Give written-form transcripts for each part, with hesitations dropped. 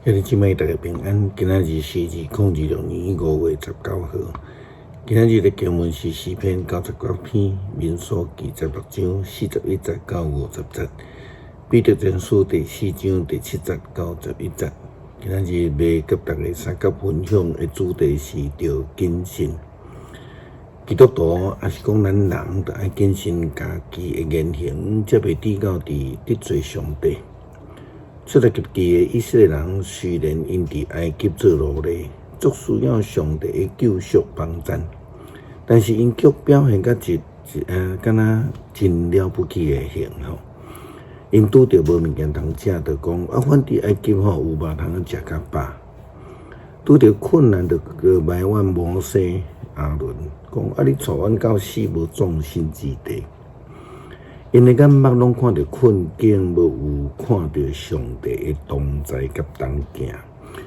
兄弟姊妹，大家平安。今仔日是2026年5月19号。今仔日的经文是诗篇99篇、民数记16章41节到50节，彼得前书第4章第7节到11节。今仔日要跟大家三角分享的主题是着谨慎。基督徒也是讲咱人着爱谨慎家己的言行，才袂抵到得罪上帝。出埃及记的以色列人虽然因伫埃及做奴隶，足需要上帝的救赎帮助，但是因却表现甲敢若真了不起的行吼。因拄着无物件通食，就讲反伫埃及有肉通食甲饱。拄着困难就埋怨摩西、亚伦，讲你带阮到死无葬身之地。因的眼目拢看到困境，无有看到上帝的同在甲同行，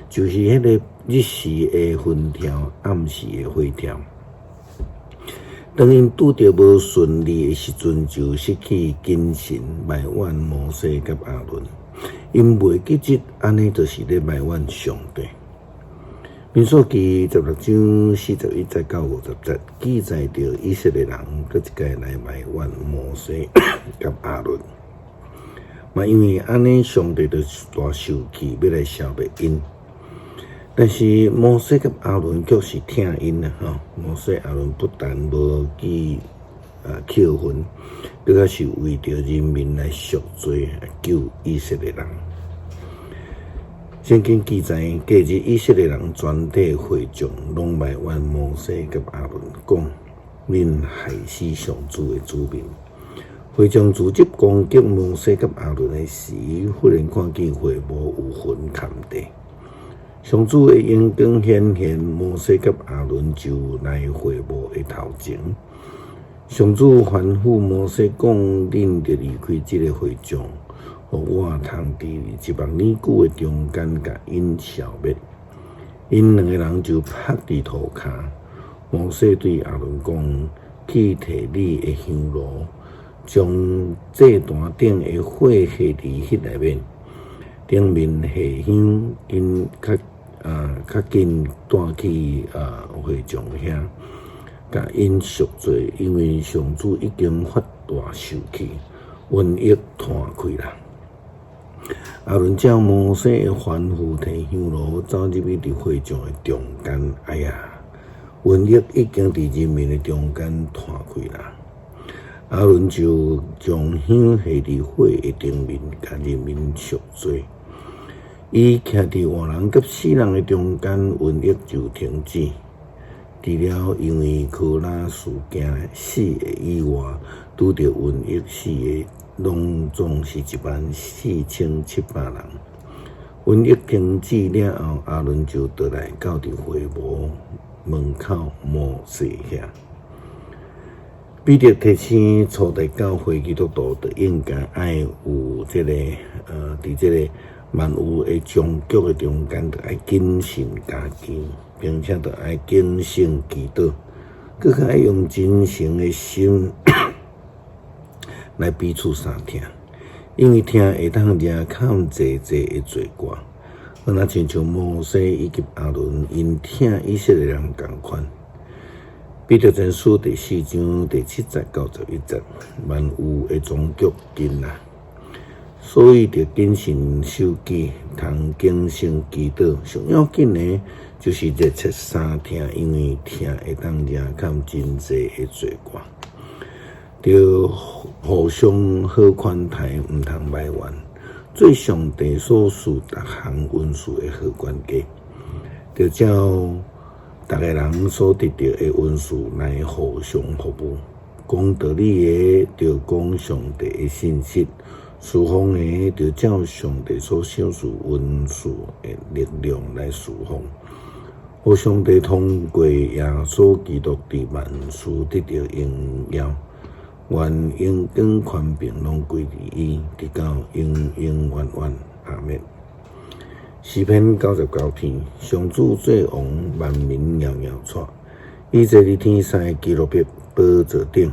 就是迄个日时的云条，暗时的火条。当因拄着无顺利的时阵，就失去精神，埋怨摩西甲亚伦。因袂记得安尼，就是咧埋怨上帝。民数记16章41节到50节记载着以色列人搁一届来埋怨摩西甲亚伦，嘛因为安尼上帝就大生气，要来消灭因。但是摩西甲亚伦却是听因啦吼，摩西亚伦不但无去扣分，更加是为着人民来赎罪，救以色列人。圣经记载，隔日以色列人全体会众拢埋怨摩西甲亚伦，讲恁害死上主的子民。会众组织攻击摩西甲亚伦的时，忽然看见会幕有云盖地，上主的阳光显现，摩西甲亚伦就来会幕的头前。上主吩咐摩西讲：恁着离开这个会众。互我通伫10000年久的中间，甲因消灭。因两个人就趴伫涂骹。摩西对亚伦讲：去摕你的香炉，将祭坛顶的火下伫迄内面，顶面下香，因较紧带去会众遐，甲因赎罪，因为上主已经发大生气，瘟疫摊开啦。亚伦照摩西的吩咐，摕香炉走入去伫会众的中间。哎呀，瘟疫已经伫人民的中间摊开啦。亚伦就将香下伫火的顶面，甲人民赎罪。伊徛伫活人甲死人的中间，瘟疫就停止。除了因为科拉事件死的以外，拄着瘟疫死的拢总是14700人。瘟疫停止了后，亚伦就倒来到伫会幕门口摩西遐。彼得提醒初代教会基督徒，就应该爱有伫这个万有的终局的中间，就爱谨慎家己，并且就爱谨慎祈祷，更爱用真诚的心来彼此相听，因为听会当遮抗济的罪过，若亲像摩西以及亚伦因听以色列人同款。彼得前书第4章第7节到11节，万有的终局近啦，所以着谨慎守纪，通谨慎祈祷。上要紧的就是热切相听，因为听会当遮抗真济的罪过。着互相好款待，毋通埋怨，做上帝所赐逐项恩赐的好管家。着照逐个人所得到的恩赐来互相服务。讲道理的，着讲上帝的信息；侍奉的，着照上帝所赏赐恩赐的力量来侍奉。互上帝通过耶稣基督伫万事得到荣耀。愿荣光权柄拢归于伊，直到永永远远。阿们。诗篇99篇，上主做王，万民摇摇喘。伊坐伫天上的基路伯宝座顶，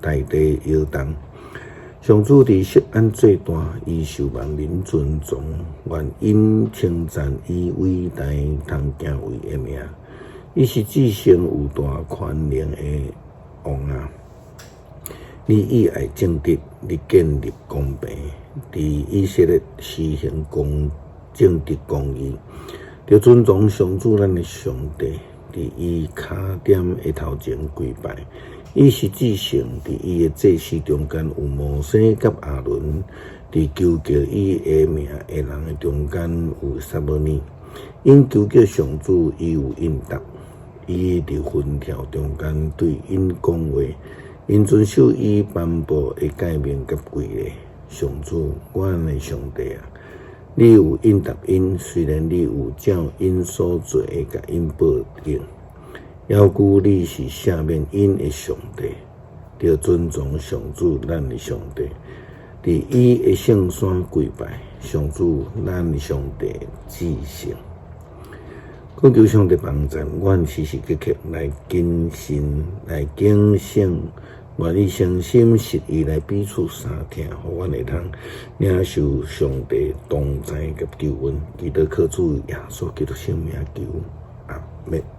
大地摇动。上主伫色安最大，伊受万民尊重，愿因称赞伊伟大通行为的名。伊是至圣有大权能的王啊！你以爱正直，你建立公平，伫以色列施行正直公义，着尊重上主咱的上帝，伫伊脚点的头前跪拜。伊是至圣，伫伊的祭司中间有摩西甲亚伦，伫求叫伊的名的人的中间有撒母耳。因求叫上主，伊有应答。伊伫分条中间对因讲话，因遵守伊颁布的诫命甲规例。上主，阮的上帝啊，你有应答因，虽然你有照因所做的甲因报应，要求你是赦免因的上帝，着尊重上主咱的上帝，伫伊的圣山跪拜。上主咱的上帝至圣。恳求上帝帮助，阮时时刻刻来谨慎，来警醒，愿意相信实意来彼此相听，互阮会通领受上帝同在甲救恩。祈祷靠主耶稣基督圣名求，阿们。